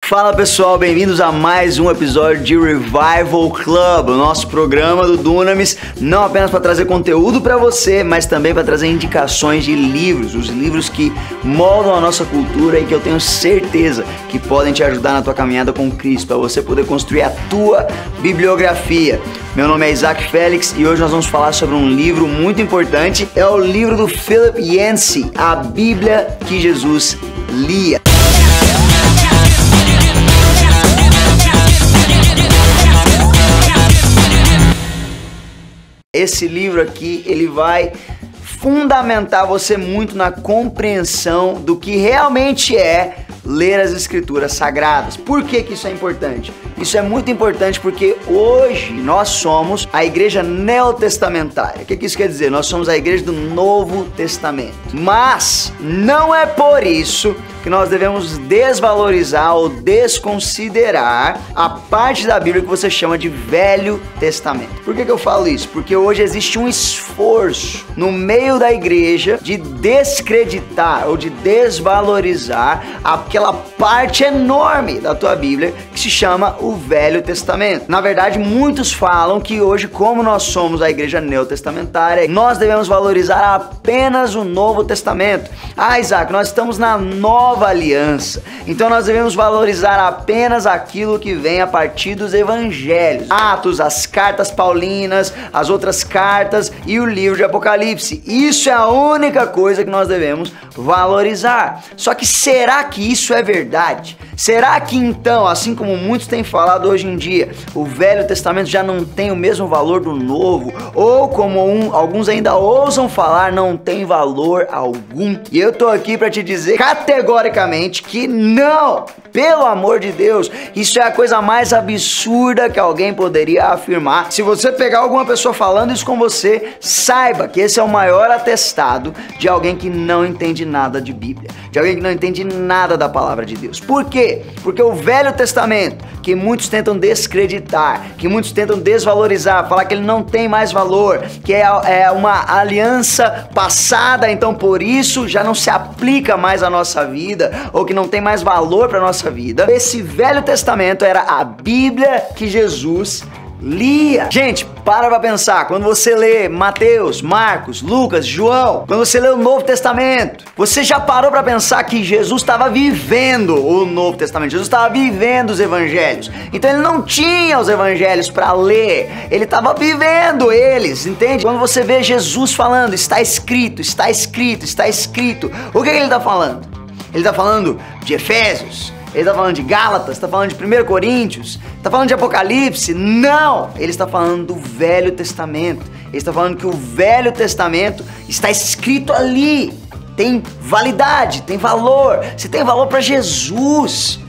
Fala pessoal, bem-vindos a mais um episódio de Revival Club, o nosso programa do Dunamis, não apenas para trazer conteúdo para você, mas também para trazer indicações de livros, os livros que moldam a nossa cultura e que eu tenho certeza que podem te ajudar na tua caminhada com Cristo, para você poder construir a tua bibliografia. Meu nome é Isaac Félix e hoje nós vamos falar sobre um livro muito importante, é o livro do Philip Yancey, A Bíblia que Jesus lia. Esse livro aqui, ele vai fundamentar você muito na compreensão do que realmente é ler as Escrituras Sagradas. Por que isso é importante? Isso é muito importante porque hoje nós somos a igreja neotestamentária. O que isso quer dizer? Nós somos a igreja do Novo Testamento. Mas não é por isso que nós devemos desvalorizar ou desconsiderar a parte da Bíblia que você chama de Velho Testamento. Por que eu falo isso? Porque hoje existe um esforço no meio da igreja de descreditar ou de desvalorizar aquela parte enorme da tua Bíblia que se chama o Velho Testamento. Na verdade, muitos falam que hoje, como nós somos a igreja neotestamentária, nós devemos valorizar apenas o Novo Testamento. Ah, Isaac, nós estamos na Nova Aliança, então nós devemos valorizar apenas aquilo que vem a partir dos evangelhos, Atos, as cartas paulinas, as outras cartas e o livro de Apocalipse. Isso é a única coisa que nós devemos valorizar. Só que será que isso é verdade? Será que então, assim como muitos têm falado hoje em dia, o Velho Testamento já não tem o mesmo valor do Novo? Ou como alguns ainda ousam falar, não tem valor algum? E eu tô aqui para te dizer categoricamente que não! Pelo amor de Deus, isso é a coisa mais absurda que alguém poderia afirmar. Se você pegar alguma pessoa falando isso com você, saiba que esse é o maior atestado de alguém que não entende nada de Bíblia, de alguém que não entende nada da palavra de Deus. Por quê? Porque o Velho Testamento, que muitos tentam descreditar, que muitos tentam desvalorizar, falar que ele não tem mais valor, que é uma aliança passada, então por isso já não se aplica mais à nossa vida, ou que não tem mais valor para a nossa vida. Esse Velho Testamento era a Bíblia que Jesus lia. Gente, para pensar, quando você lê Mateus, Marcos, Lucas, João, quando você lê o Novo Testamento, você já parou para pensar que Jesus estava vivendo o Novo Testamento, Jesus estava vivendo os evangelhos, então ele não tinha os evangelhos para ler, ele estava vivendo eles, entende? Quando você vê Jesus falando, está escrito, está escrito, está escrito, o que ele está falando? Ele está falando de Efésios, ele está falando de Gálatas, está falando de 1 Coríntios, está falando de Apocalipse? Não! Ele está falando do Velho Testamento. Ele está falando que o Velho Testamento está escrito ali. Tem validade, tem valor. Se tem valor para Jesus,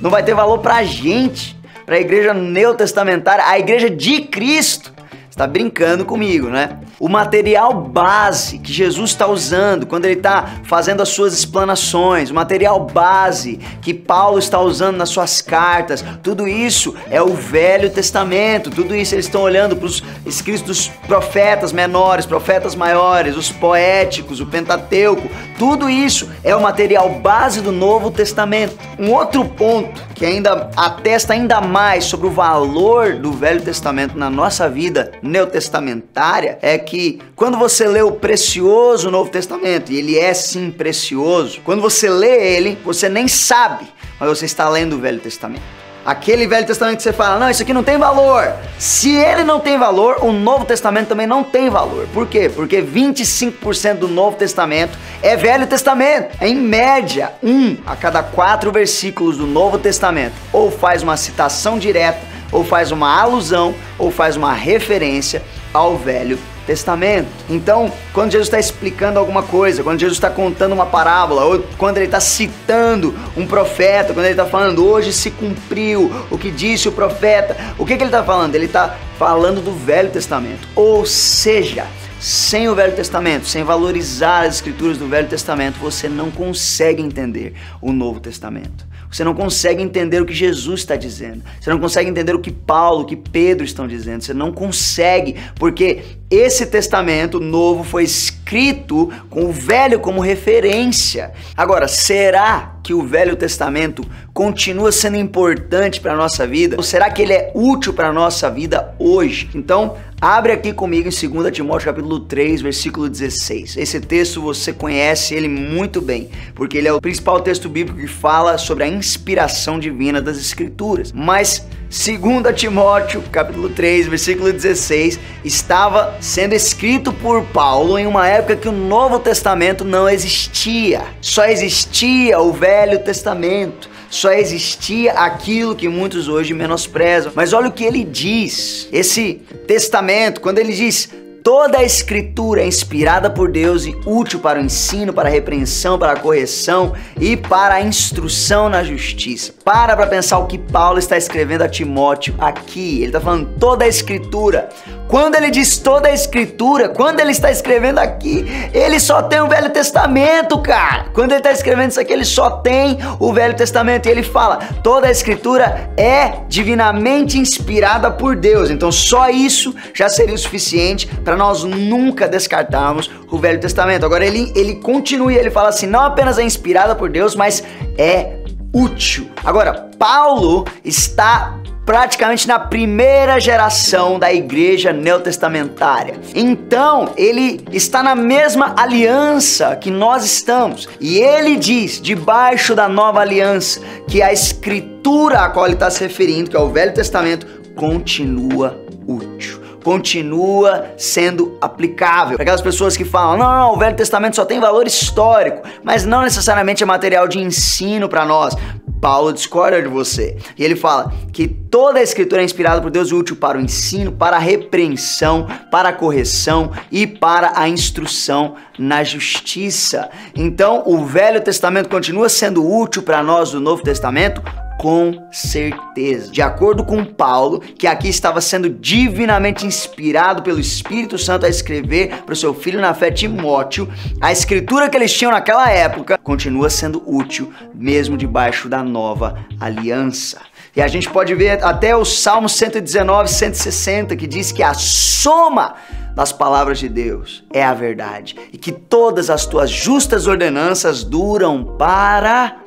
não vai ter valor para a gente, para a igreja neotestamentária, a igreja de Cristo. Você está brincando comigo, né? O material base que Jesus está usando quando ele está fazendo as suas explanações, o material base que Paulo está usando nas suas cartas, tudo isso é o Velho Testamento, tudo isso eles estão olhando para os escritos dos profetas menores, profetas maiores, os poéticos, o Pentateuco, tudo isso é o material base do Novo Testamento. Um outro ponto que ainda atesta ainda mais sobre o valor do Velho Testamento na nossa vida neotestamentária é que quando você lê o precioso Novo Testamento, e ele é sim precioso, quando você lê ele, você nem sabe, mas você está lendo o Velho Testamento. Aquele Velho Testamento que você fala, não, isso aqui não tem valor. Se ele não tem valor, o Novo Testamento também não tem valor. Por quê? Porque 25% do Novo Testamento é Velho Testamento. Em média, 1 a cada 4 versículos do Novo Testamento ou faz uma citação direta, ou faz uma alusão, ou faz uma referência ao Velho Testamento. Então, quando Jesus está explicando alguma coisa, quando Jesus está contando uma parábola, ou quando ele está citando um profeta, quando ele está falando, hoje se cumpriu o que disse o profeta, o que ele está falando? Ele está falando do Velho Testamento. Ou seja, sem o Velho Testamento, sem valorizar as escrituras do Velho Testamento, você não consegue entender o Novo Testamento. Você não consegue entender o que Jesus está dizendo. Você não consegue entender o que Paulo, o que Pedro estão dizendo. Você não consegue, porque esse testamento novo foi escrito com o velho como referência. Agora, será que o Velho Testamento continua sendo importante para a nossa vida? Ou será que ele é útil para a nossa vida hoje? Então, abre aqui comigo em 2 Timóteo capítulo 3, versículo 16. Esse texto você conhece ele muito bem, porque ele é o principal texto bíblico que fala sobre a inspiração divina das Escrituras. Mas 2 Timóteo capítulo 3, versículo 16, estava sendo escrito por Paulo em uma época que o Novo Testamento não existia. Só existia o Velho Testamento. Só existia aquilo que muitos hoje menosprezam. Mas olha o que ele diz. Esse testamento, quando ele diz: toda a escritura é inspirada por Deus e útil para o ensino, para a repreensão, para a correção e para a instrução na justiça. Para pensar o que Paulo está escrevendo a Timóteo aqui. Ele está falando toda a escritura. Quando ele diz toda a escritura, quando ele está escrevendo aqui, ele só tem o Velho Testamento, cara. Quando ele está escrevendo isso aqui, ele só tem o Velho Testamento. E ele fala, toda a escritura é divinamente inspirada por Deus. Então só isso já seria o suficiente para nós nunca descartarmos o Velho Testamento. Agora ele continua e ele fala assim, não apenas é inspirada por Deus, mas é útil. Agora, Paulo está praticamente na primeira geração da igreja neotestamentária. Então, ele está na mesma aliança que nós estamos. E ele diz, debaixo da nova aliança, que a escritura a qual ele está se referindo, que é o Velho Testamento, continua útil. Continua sendo aplicável. Para aquelas pessoas que falam, não, o Velho Testamento só tem valor histórico, mas não necessariamente é material de ensino para nós. Paulo discorda de você. E ele fala que toda a escritura é inspirada por Deus e útil para o ensino, para a repreensão, para a correção e para a instrução na justiça. Então, o Velho Testamento continua sendo útil para nós do Novo Testamento? Com certeza. De acordo com Paulo, que aqui estava sendo divinamente inspirado pelo Espírito Santo a escrever para o seu filho na fé Timóteo, a escritura que eles tinham naquela época continua sendo útil, mesmo debaixo da nova aliança. E a gente pode ver até o Salmo 119, 160, que diz que a soma das palavras de Deus é a verdade, e que todas as tuas justas ordenanças duram para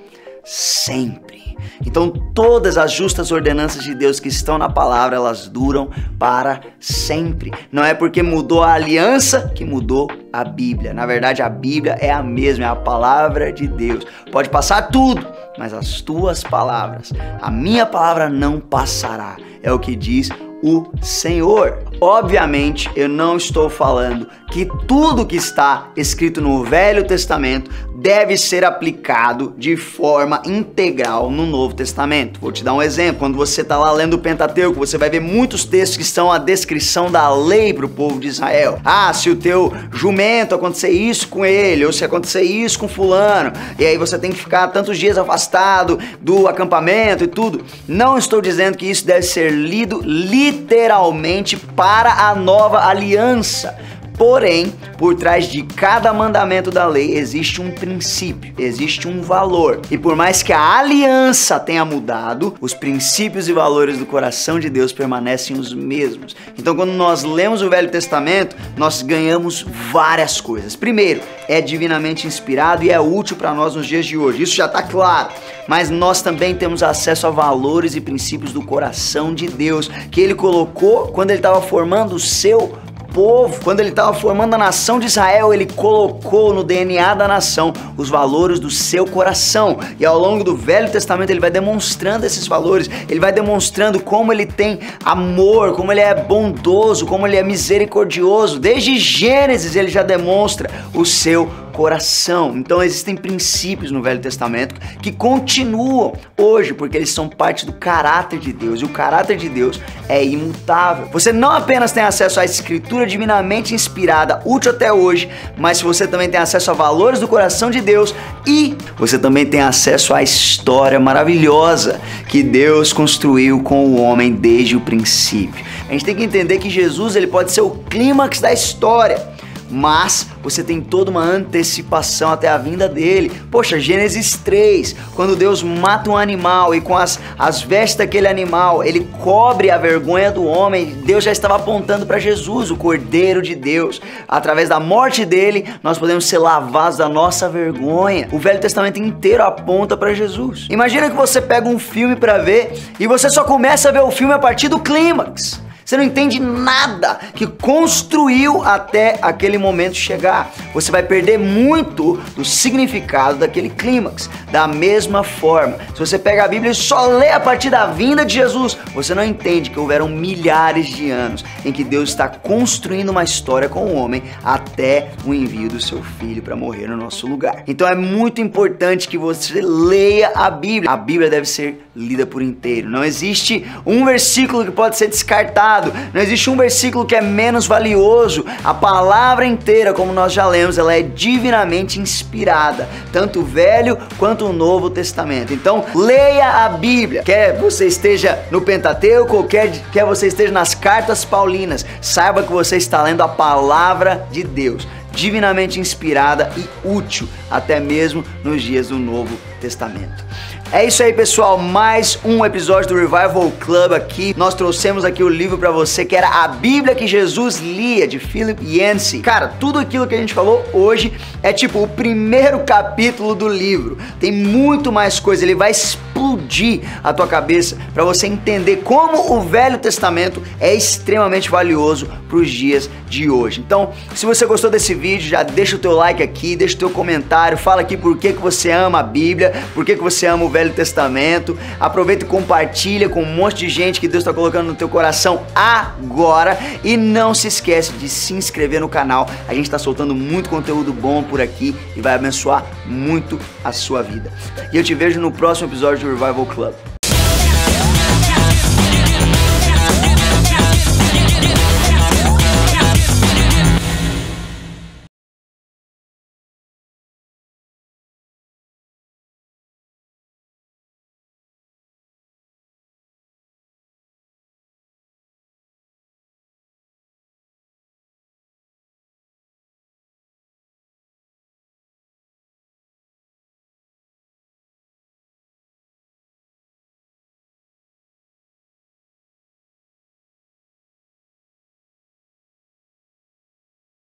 sempre. Então todas as justas ordenanças de Deus que estão na palavra, elas duram para sempre. Não é porque mudou a aliança que mudou a Bíblia. Na verdade, a Bíblia é a mesma, é a palavra de Deus. Pode passar tudo, mas as tuas palavras, a minha palavra não passará. É o que diz o Senhor. Obviamente, eu não estou falando que tudo que está escrito no Velho Testamento deve ser aplicado de forma integral no Novo Testamento. Vou te dar um exemplo. Quando você está lá lendo o Pentateuco, você vai ver muitos textos que são a descrição da lei para o povo de Israel. Ah, se o teu jumento acontecer isso com ele, ou se acontecer isso com fulano, e aí você tem que ficar tantos dias afastado do acampamento e tudo. Não estou dizendo que isso deve ser lido literalmente para a nova aliança. Porém, por trás de cada mandamento da lei existe um princípio, existe um valor. E por mais que a aliança tenha mudado, os princípios e valores do coração de Deus permanecem os mesmos. Então, quando nós lemos o Velho Testamento, nós ganhamos várias coisas. Primeiro, é divinamente inspirado e é útil para nós nos dias de hoje. Isso já está claro. Mas nós também temos acesso a valores e princípios do coração de Deus, que Ele colocou quando Ele estava formando o seu povo. Quando ele estava formando a nação de Israel, ele colocou no DNA da nação os valores do seu coração. E ao longo do Velho Testamento ele vai demonstrando esses valores, ele vai demonstrando como ele tem amor, como ele é bondoso, como ele é misericordioso. Desde Gênesis ele já demonstra o seu coração. Então existem princípios no Velho Testamento que continuam hoje, porque eles são parte do caráter de Deus, e o caráter de Deus é imutável. Você não apenas tem acesso à escritura divinamente inspirada, útil até hoje, mas você também tem acesso a valores do coração de Deus, e você também tem acesso à história maravilhosa que Deus construiu com o homem desde o princípio. A gente tem que entender que Jesus ele pode ser o clímax da história, mas você tem toda uma antecipação até a vinda dele. Poxa, Gênesis 3, quando Deus mata um animal e com as vestes daquele animal, ele cobre a vergonha do homem, Deus já estava apontando para Jesus, o Cordeiro de Deus. Através da morte dele, nós podemos ser lavados da nossa vergonha. O Velho Testamento inteiro aponta para Jesus. Imagina que você pega um filme para ver e você só começa a ver o filme a partir do clímax. Você não entende nada que construiu até aquele momento chegar. Você vai perder muito do significado daquele clímax. Da mesma forma, se você pega a Bíblia e só lê a partir da vinda de Jesus, você não entende que houveram milhares de anos em que Deus está construindo uma história com o homem até o envio do seu filho para morrer no nosso lugar. Então é muito importante que você leia a Bíblia. A Bíblia deve ser lida por inteiro. Não existe um versículo que pode ser descartado. Não existe um versículo que é menos valioso. A palavra inteira, como nós já lemos, ela é divinamente inspirada, tanto o Velho quanto o Novo Testamento. Então, leia a Bíblia. Quer você esteja no Pentateuco ou quer você esteja nas cartas paulinas, saiba que você está lendo a palavra de Deus, divinamente inspirada e útil, até mesmo nos dias do Novo Testamento. É isso aí, pessoal, mais um episódio do Revival Club aqui. Nós trouxemos aqui o livro pra você, que era A Bíblia que Jesus Lia, de Philip Yancey. Cara, tudo aquilo que a gente falou hoje é tipo o primeiro capítulo do livro. Tem muito mais coisa, ele vai explodir a tua cabeça pra você entender como o Velho Testamento é extremamente valioso pros dias de hoje. Então, se você gostou desse vídeo, já deixa o teu like aqui, deixa o teu comentário, fala aqui por que você ama a Bíblia, por que você ama o Velho Testamento. Aproveita e compartilha com um monte de gente que Deus está colocando no teu coração agora. E não se esquece de se inscrever no canal. A gente está soltando muito conteúdo bom por aqui e vai abençoar muito a sua vida. E eu te vejo no próximo episódio do Revival Club.